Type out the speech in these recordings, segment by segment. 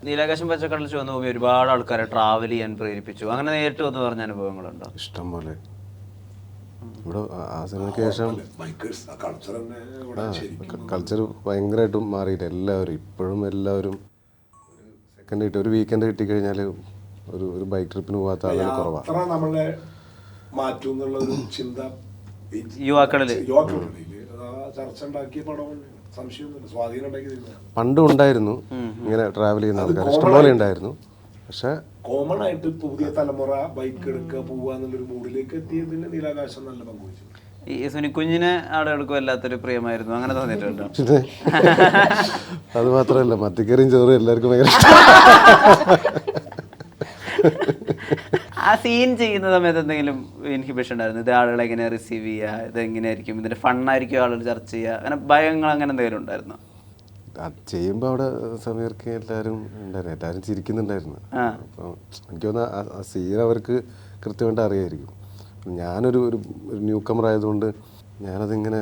നീലാകാശം പച്ചക്കടൽ ചുവന്ന ഭൂമി ഒരുപാട് ആൾക്കാരെ ട്രാവൽ ചെയ്യാൻ പ്രേരിപ്പിച്ചു. അങ്ങനെ നേരിട്ട് വന്ന് പറഞ്ഞ അനുഭവങ്ങളുണ്ടോ? ഇഷ്ടം പോലെ. ഇവിടെ ആ സിനിമയ്ക്ക് ശേഷം കൾച്ചർ ഭയങ്കരമായിട്ടും മാറിയിട്ട് എല്ലാവരും ഇപ്പോഴും എല്ലാവരും സെക്കൻഡ് കിട്ടി ഒരു വീക്കെൻഡ് കിട്ടിക്കഴിഞ്ഞാൽ ഒരു ബൈക്ക് ട്രിപ്പിന് പോകാത്ത ആളുകൾ കുറവാണ്. നമ്മളെ മാറ്റും എന്നുള്ള ഒരു ചിന്ത യുവാക്കളിൽ ചർച്ച ഉണ്ടാക്കിയ പടം സംശയമൊന്നുമില്ല, സ്വാധീനം ഉണ്ടാക്കി. പണ്ടും ഉണ്ടായിരുന്നു ഇങ്ങനെ ട്രാവൽ ചെയ്യുന്ന ആൾക്കാർ ഇഷ്ടംപോലെ ഉണ്ടായിരുന്നു. പക്ഷെ കോമൺ ആയിട്ട് പുതിയ തലമുറ ബൈക്ക് എടുക്കുക പോവുക എന്നുള്ളൊരു മൂഡിലേക്ക് എത്തിയതിന് നീലാകാശം നല്ല പങ്കുവച്ചു. ഈ സുനിക്കുഞ്ഞിനെ ആളുകൾക്ക് വല്ലാത്തൊരു പ്രിയമായിരുന്നു, അങ്ങനെ തോന്നിയിട്ടുണ്ടോ? അത് മാത്രമല്ല മത്തിക്കറിയും ചോറും എല്ലാവർക്കും ഭയങ്കര ആ സീൻ ചെയ്യുന്ന സമയത്ത് എന്തെങ്കിലും ഇൻഹിബിഷൻ ഉണ്ടായിരുന്നു? ഇത് ആളുകളെ എങ്ങനെ റിസീവ് ചെയ്യുക, ഇത് എങ്ങനെയായിരിക്കും, ഇതിന്റെ ഫണ്ണായിരിക്കും ആളുകൾ ചർച്ച ചെയ്യുക, അങ്ങനെ ഭയങ്ങൾ അങ്ങനെ എന്തെങ്കിലും ഉണ്ടായിരുന്നു? അത് ചെയ്യുമ്പോൾ അവിടെ സമയർക്ക് എല്ലാവരും ഉണ്ടായിരുന്നു, എല്ലാവരും ചിരിക്കുന്നുണ്ടായിരുന്നു. അപ്പോൾ എനിക്ക് തോന്നുന്നു ആ സീൻ അവർക്ക് കൃത്യമായിട്ട് അറിയായിരിക്കും. ഞാനൊരു ഒരു ന്യൂ കമർ ആയതുകൊണ്ട് ഞാനതിങ്ങനെ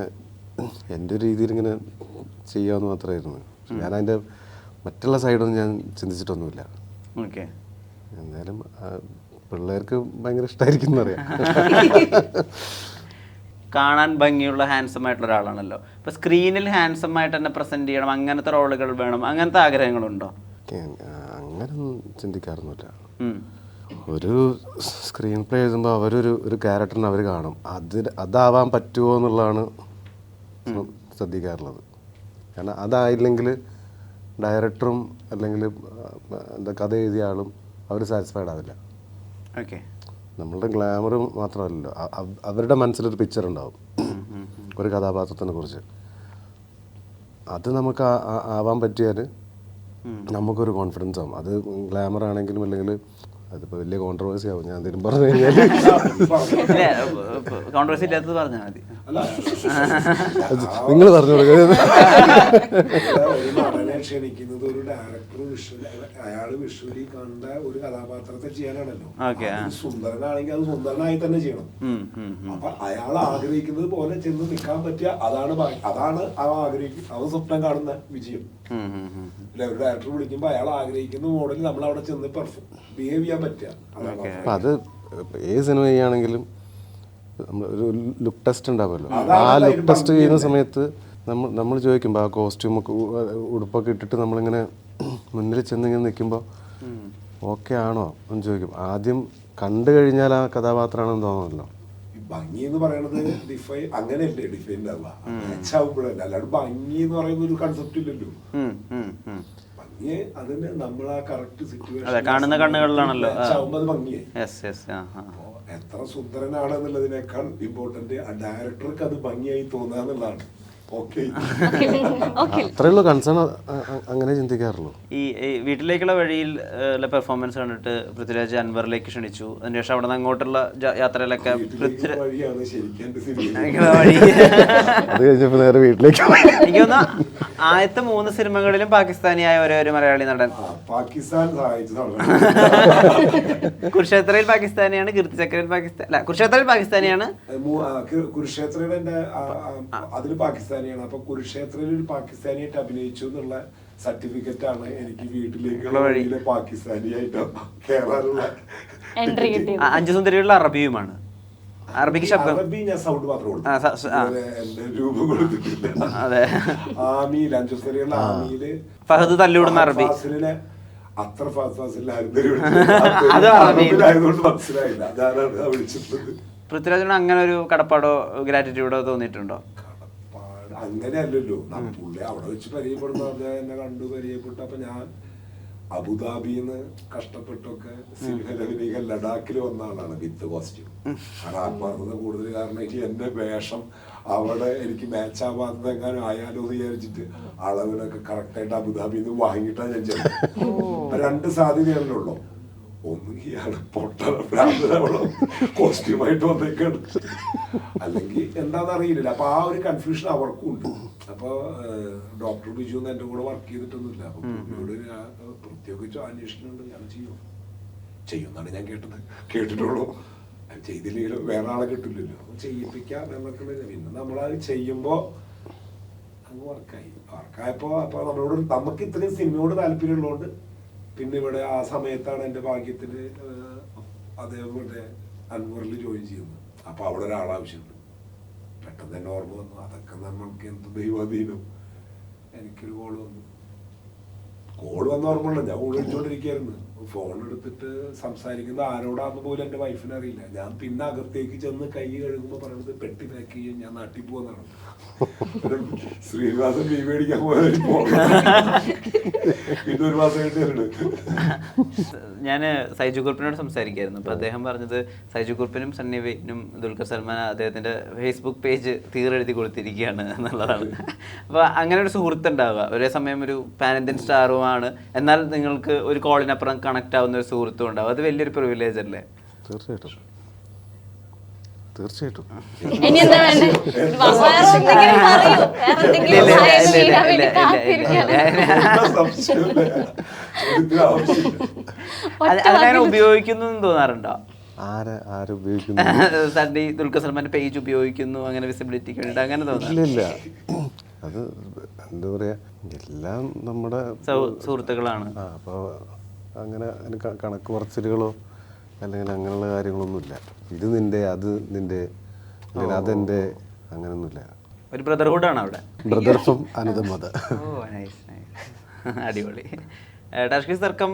എൻ്റെ ഒരു രീതിയിൽ ഇങ്ങനെ ചെയ്യാമെന്ന് മാത്രമായിരുന്നു. ഞാനതിൻ്റെ മറ്റുള്ള സൈഡൊന്നും ഞാൻ ചിന്തിച്ചിട്ടൊന്നുമില്ല. ഓക്കെ, എന്തായാലും പിള്ളേർക്ക് ഭയങ്കര ഇഷ്ടമായിരിക്കും എന്നറിയാം. കാണാൻ ഭംഗിയുള്ള ഹാൻസം ആയിട്ടുള്ള ഒരാളാണല്ലോ. ഇപ്പൊ സ്ക്രീനിൽ ഹാൻസം ആയിട്ട് തന്നെ പ്രസന്റ് ചെയ്യണം, അങ്ങനത്തെ റോളുകൾ വേണം, അങ്ങനത്തെ ആഗ്രഹങ്ങളുണ്ടോ? അങ്ങനൊന്നും ചിന്തിക്കാറൊന്നുമില്ല. ഒരു സ്ക്രീൻ പ്ലേ എഴുതുമ്പോൾ ഒരു ക്യാരക്ടറിന് അവർ കാണും, അതാവാൻ പറ്റുമോ എന്നുള്ളതാണ് ശ്രദ്ധിക്കാറുള്ളത്. കാരണം അതായില്ലെങ്കിൽ ഡയറക്ടറും അല്ലെങ്കിൽ എന്താ കഥ എഴുതിയ ആളും അവർ സാറ്റിസ്ഫൈഡ് ആവില്ല. ഓക്കെ, നമ്മളുടെ ഗ്ലാമർ മാത്രമല്ലല്ലോ, അവരുടെ മനസ്സിലൊരു പിക്ചർ ഉണ്ടാവും ഒരു കഥാപാത്രത്തിനെ കുറിച്ച്. അത് നമുക്ക് ആവാൻ പറ്റിയാൽ നമുക്കൊരു കോൺഫിഡൻസ് ആവും. അത് ഗ്ലാമർ ആണെങ്കിലും അല്ലെങ്കിൽ അതിപ്പോൾ വലിയ കോൺട്രവേഴ്സി ആവും ഞാൻ എന്തെങ്കിലും പറഞ്ഞു കഴിഞ്ഞാൽ. കോൺട്രവേഴ്സി ഇല്ലാത്തത് പറഞ്ഞാൽ മതി. നിങ്ങൾ പറഞ്ഞു കൊടുക്കുക. ക്ഷണിക്കുന്നത് ഒരു ഡയറക്ടർ അയാൾ വിഷ്വലി കണ്ട ഒരു കഥാപാത്രത്തെ ചെയ്യാനാണല്ലോ. സുന്ദരനാണെങ്കിൽ അത് സുന്ദരനായി തന്നെ ചെയ്യണം. അപ്പൊ അയാൾ ആഗ്രഹിക്കുന്നത് പോലെ ചെന്ന് നിൽക്കാൻ പറ്റിയ അതാണ് അവൻ സ്വപ്നം കാണുന്ന വിജയം. അല്ലെ, ഒരു ഡയറക്ടർ വിളിക്കുമ്പോ അയാൾ ആഗ്രഹിക്കുന്ന മോഡലിൽ നമ്മൾ അവിടെ ചെന്ന് ബിഹേവ് ചെയ്യാൻ പറ്റുക. അപ്പൊ അത് ഏത് സിനിമ ചെയ്യുകയാണെങ്കിലും ഒരു ലുക്ക് ടെസ്റ്റ് ഉണ്ടാവുമല്ലോ. ആ ലുക്ക് ടെസ്റ്റ് ചെയ്യുന്ന സമയത്ത് നമ്മൾ ചോദിക്കുമ്പോൾ ആ കോസ്റ്റ്യൂമൊക്കെ ഉടുപ്പൊക്കെ ഇട്ടിട്ട് നമ്മളിങ്ങനെ മുന്നിൽ ചെന്നിങ്ങനെ നിൽക്കുമ്പോൾ ഓക്കെ ആണോ എന്ന് ചോദിക്കും. ആദ്യം കണ്ടു കഴിഞ്ഞാൽ ആ കഥാപാത്രമാണെന്ന് തോന്നുമല്ലോ. ഭംഗി എന്ന് പറയുന്നത് അങ്ങനെയല്ലേ ഡിഫൈൻ ആവുമ്പോഴല്ല, അല്ലാണ്ട് ഭംഗി എന്ന് പറയുന്ന ഒരു കൺസെപ്റ്റ് ഇല്ലല്ലോ. ഭംഗി അതിന് നമ്മൾ ആ കറക്റ്റ് സിറ്റുവേഷൻ കാണുന്ന കണ്ണുകളിലാണല്ലോ അത് ഭംഗിയായി. എത്ര സുന്ദരനാണ് എന്നുള്ളതിനേക്കാൾ ഇമ്പോർട്ടന്റ് ആ ഡയറക്ടർക്ക് അത് ഭംഗിയായി തോന്നുക എന്നുള്ളതാണ്. അത്രയുള്ളൂ കൺസേൺ, അങ്ങനെ ചിന്തിക്കാറുള്ളൂ. ഈ വീട്ടിലേക്കുള്ള വഴിയിൽ പെർഫോമൻസ് കണ്ടിട്ട് പൃഥ്വിരാജ് അൻവറിലേക്ക് ക്ഷണിച്ചു. അതിനുശേഷം അവിടെ നിന്ന് അങ്ങോട്ടുള്ള യാത്രയിലൊക്കെ അത് കഴിഞ്ഞപ്പോൾ നേരെ വീട്ടിലേക്ക്. എനിക്ക് തോന്നുന്നു ആദ്യത്തെ 3 സിനിമകളിലും പാകിസ്ഥാനിയായ ഒരു മലയാളി നടൻ. കുരുക്ഷേത്രയിൽ പാകിസ്ഥാനിയാണ്, കീർത്തിചക്രയിൽ കുരുക്ഷേത്രയിൽ പാകിസ്ഥാനിയാണ്, അതിൽ പാകിസ്ഥാനിയാണ്. അപ്പൊ കുരുക്ഷേത്രയിൽ ഒരു പാകിസ്ഥാനിയായിട്ട് അഭിനയിച്ചു എന്നുള്ള സർട്ടിഫിക്കറ്റ് ആണ് എനിക്ക് വീട്ടിലേക്കുള്ള വഴിയിലെ പാകിസ്ഥാനിയായിട്ട് കേറാനുള്ള 5 സുന്ദരികളിൽ അറബിയുമാണ്. അറബിക്ക് ശബ്ദം ഞാൻ സൗണ്ട് മാത്രമേ എന്റെ രൂപം കൊടുത്തിട്ടില്ല. അതെ, ആമിയിൽ 5 സുന്ദരികളിലെ ആമിയില് ഫഹദ് തല്ലൂടുന്ന അറബി അത്ര ആയതുകൊണ്ട് മനസ്സിലായില്ല. അതാണ് വിളിച്ചിട്ടുള്ളത്. പൃഥ്വിരാജിന് അങ്ങനെ ഒരു കടപ്പാടോ ഗ്രാറ്റിറ്റ്യൂഡോ തോന്നിയിട്ടുണ്ടോ? അങ്ങനെയല്ലല്ലോ, പുള്ളി അവിടെ വെച്ച് പരിചയപ്പെടുന്ന അദ്ദേഹം എന്നെ കണ്ടു പരിചയപ്പെട്ടു. അപ്പൊ ഞാൻ അബുദാബിന്ന് കഷ്ടപ്പെട്ടൊക്കെ സിനിമയിൽ അഭിനയിക്കാൻ ലഡാക്കിൽ വന്ന ആളാണ് വിത്ത് കോസ്റ്റ്യൂം. കാരണം ആത്മാർത്ഥത കൂടുതൽ, കാരണം എനിക്ക് എന്റെ വേഷം അവിടെ എനിക്ക് മാച്ച് ആവാത്തത് എങ്ങാനും ആയാലോ എന്ന് വിചാരിച്ചിട്ട് അളവിനൊക്കെ കറക്റ്റായിട്ട് അബുദാബിന്ന് വാങ്ങിയിട്ടാണ് ഞാൻ ചെയ്തത്. 2 സാധ്യതയാണല്ലോ. ഒന്ന് ഇയാള് പൊട്ടവളോ കോസ്റ്റ്യൂമായിട്ട് വന്നേക്കാണ്, അല്ലെങ്കിൽ എന്താണെന്ന് അറിയില്ല. അപ്പൊ ആ ഒരു കൺഫ്യൂഷൻ അവർക്കും ഉണ്ട്. അപ്പൊ ഡോക്ടർ ബിജു ഒന്നും എന്റെ കൂടെ വർക്ക് ചെയ്തിട്ടൊന്നുമില്ല. അപ്പൊ പുള്ളിയോട് പ്രത്യേകിച്ച് അന്വേഷണമുണ്ട്. ഞാൻ ചെയ്യുമെന്നാണ് ഞാൻ കേട്ടിട്ടുള്ളൂ. ചെയ്തില്ലെങ്കിലും വേറെ ആളെ കിട്ടില്ലല്ലോ, ചെയ്യിപ്പിക്കാം എന്നൊക്കെ. പിന്നെ നമ്മളത് ചെയ്യുമ്പോ അങ്ങ് വർക്കായപ്പോ അപ്പൊ നമുക്ക് ഇത്രയും സിനിമയോട് താല്പര്യമുള്ളതുകൊണ്ട് പിന്നെ ഇവിടെ ആ സമയത്താണ് എൻ്റെ ഭാഗ്യത്തിൽ അതേപോലെ അൻവറിൽ ജോയിൻ ചെയ്യുന്നത്. അപ്പോൾ അവിടെ ഒരാളാവശ്യമുണ്ട്. പെട്ടെന്ന് തന്നെ ഓർമ്മ വന്നു, അതൊക്കെ നമ്മൾക്ക് എന്ത് ദൈവാധീനം. എനിക്കൊരു കോള് വന്നു ഓർമ്മയുള്ള, ഞാൻ കോൾ വിളിച്ചോണ്ടിരിക്കുകയായിരുന്നു. ഫോൺ എടുത്തിട്ട് സംസാരിക്കുന്ന ആരോടാന്ന് പോലും എൻ്റെ വൈഫിനെ അറിയില്ല. ഞാൻ പിന്നെ അകത്തേക്ക് ചെന്ന് കൈ കഴുകുമ്പോൾ പറയുന്നത് പെട്ടി പാക്ക് ചെയ്യാൻ ഞാൻ നാട്ടിൽ പോകുന്നതാണ്. ശ്രീനിവാസൻ മീൻ മേടിക്കാൻ പോയാൽ പിന്നെ ഒരു മാസം കഴിഞ്ഞിട്ടുണ്ട്. ഞാൻ സൈജു കുറുപ്പിനോട് സംസാരിക്കായിരുന്നു. അപ്പോൾ അദ്ദേഹം പറഞ്ഞത് സൈജു കുറുപ്പിനും സണ്ണി വെയിനും ദുൽഖർ സൽമാൻ അദ്ദേഹത്തിൻ്റെ ഫേസ്ബുക്ക് പേജ് തീരെഴുതി കൊടുത്തിരിക്കുകയാണ് എന്നുള്ളതാണ്. അപ്പോൾ അങ്ങനെ ഒരു സുഹൃത്ത് ഉണ്ടാവുക, ഒരേ സമയം ഒരു പാൻ ഇന്ത്യൻ സ്റ്റാറുമാണ്, എന്നാൽ നിങ്ങൾക്ക് ഒരു കോളിനപ്പുറം കണക്ട് ആവുന്ന ഒരു സുഹൃത്തും ഉണ്ടാവും. അത് വലിയൊരു പ്രിവിലേജ് അല്ലേ? തീർച്ചയായിട്ടും തീർച്ചയായിട്ടും. ഇനി എന്താ വേണ്ടേ? വേറെ എന്തെങ്കിലും പറയൂ, വേറെ എന്തെങ്കിലും സഹായം ചെയ്യാൻ വേണ്ടി കാത്തിരിക്കുകയാണ്. അതങ്ങനെ ഉപയോഗിക്കുന്നു എന്ന് തോന്നാറുണ്ടോ? ആരുപയോഗിക്കുന്നു? സണ്ണി ദുൽഖർ സൽമാന്റെ പേജ് ഉപയോഗിക്കുന്നു അങ്ങനെ വിസിബിലിറ്റിക്ക് വേണ്ടിയിട്ട് അങ്ങനെ തോന്നുന്നു? ഇല്ല, അത് എന്താ പറയാ, എല്ലാം നമ്മുടെ സുഹൃത്തുക്കളാണ്. അപ്പോൾ അങ്ങനെ കണക്ക് പറച്ചിലുകളോ അല്ലെങ്കിൽ അങ്ങനെയുള്ള കാര്യങ്ങളൊന്നുമില്ല. ഇത് നിന്റെ, അത് നിന്റെ, അല്ലെങ്കിൽ അതെന്റെ, അങ്ങനെയൊന്നുമില്ല. ഒരു ബ്രദർഹുഡാണ് അവിടെ. Brother from another mother. Oh nice nice, അടിപൊളി. ടഷ്കീസ് തർക്കം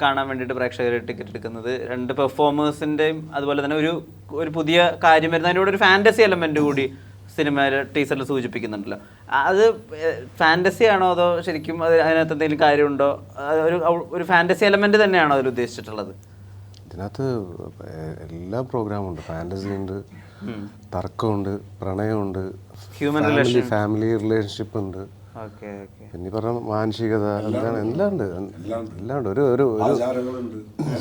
കാണാൻ വേണ്ടിയിട്ട് പ്രേക്ഷകർ ടിക്കറ്റ് എടുക്കുന്നത് രണ്ട് പെർഫോമേഴ്സിൻ്റെയും അതുപോലെ തന്നെ ഒരു പുതിയ കാര്യം വരുന്ന അതിൻ്റെ കൂടെ ഒരു ഫാൻറ്റസി എലമെൻറ്റ് കൂടി സിനിമയിൽ ടീസറിൽ സൂചിപ്പിക്കുന്നുണ്ടല്ലോ. അത് ഫാൻറ്റസി ആണോ അതോ ശരിക്കും അതിനകത്ത് എന്തെങ്കിലും കാര്യമുണ്ടോ? ഒരു ഫാൻറ്റസി എലമെൻറ്റ് തന്നെയാണോ അതിൽ ഉദ്ദേശിച്ചിട്ടുള്ളത്? ഇതിനകത്ത് എല്ലാ പ്രോഗ്രാമും ഉണ്ട്. ഫാൻറ്റസി ഉണ്ട്, തർക്കമുണ്ട്, പ്രണയമുണ്ട്, ഫാമിലി റിലേഷൻഷിപ്പ് ഉണ്ട്, പിന്നെ പറഞ്ഞ മാനസികത, എല്ലാം ഉണ്ട്. ഒരു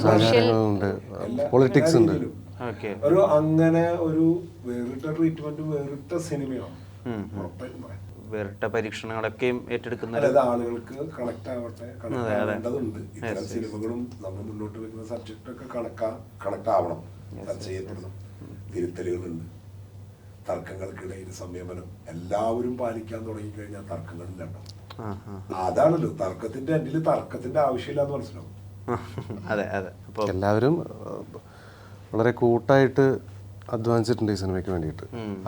സാഹചര്യങ്ങളുണ്ട്, പൊളിറ്റിക്സ് ഉണ്ട്. ഒരു അങ്ങനെ ഒരു വേറിട്ട ട്രീറ്റ്മെന്റും വേറിട്ട സിനിമയാണ്. വേറിട്ട പരീക്ഷണങ്ങളൊക്കെയും ഏറ്റെടുക്കുന്ന ആളുകൾക്ക് കണക്ട് ആവട്ടെ, കണക്ട് ആവേണ്ടതുണ്ട്. ഇത്തരം സിനിമകളും നമ്മൾ മുന്നോട്ട് വെക്കുന്ന സബ്ജക്റ്റ് ഒക്കെ കണക്ട് ആവണം, ചർച്ച ചെയ്യപ്പെടണം. തിരുത്തലുകളുണ്ട്, തർക്കങ്ങൾക്കിടയിൽ സംയമനം എല്ലാവരും പാലിക്കാൻ തുടങ്ങിക്കഴിഞ്ഞാൽ തർക്കങ്ങളില്ലാണ്ടോ. അതാണല്ലോ തർക്കത്തിന്റെ എൻഡിൽ തർക്കത്തിന്റെ ആവശ്യമില്ലാന്ന് മനസ്സിലാവും. അതെ അതെ. അപ്പോൾ എല്ലാവരും വളരെ കൂട്ടായിട്ട് അധ്വാനിച്ചിട്ടുണ്ട് ഈ സിനിമയ്ക്ക് വേണ്ടിയിട്ട്.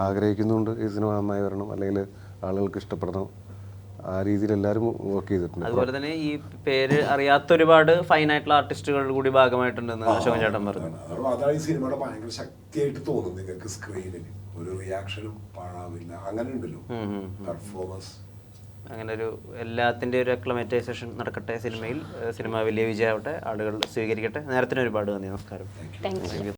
ആഗ്രഹിക്കുന്നുണ്ട് ഈ സിനിമ നന്നായി വരണം, അല്ലെങ്കിൽ ആളുകൾക്ക് ഇഷ്ടപ്പെടണം. ആ രീതിയിൽ എല്ലാവരും വർക്ക് ചെയ്തിട്ടുണ്ട്. അതുപോലെ തന്നെ ഈ പേര് അറിയാത്ത ഒരുപാട് ഫൈൻ ആയിട്ടുള്ള ആർട്ടിസ്റ്റുകളുടെ കൂടി ഭാഗമായിട്ടുണ്ടെന്ന് അശോകൻ ചേട്ടൻ പറഞ്ഞു. അതാണ് ഈ സിനിമയുടെ ഭയങ്കര ശക്തിയായിട്ട് തോന്നും നിങ്ങൾക്ക്. സ്ക്രീനിൽ ഒരു റിയാക്ഷനും പാഴാവില്ല, അങ്ങനെ ഉണ്ടല്ലോ പെർഫോമൻസ്. അങ്ങനെ ഒരു എല്ലാത്തിൻ്റെ ഒരു അക്ലമറ്റൈസേഷൻ നടക്കട്ടെ സിനിമയിൽ. സിനിമ വലിയ വിജയമാവട്ടെ, ആളുകൾ സ്വീകരിക്കട്ടെ. നേരത്തിന് ഒരുപാട് നന്ദി, നമസ്കാരം. Thank you.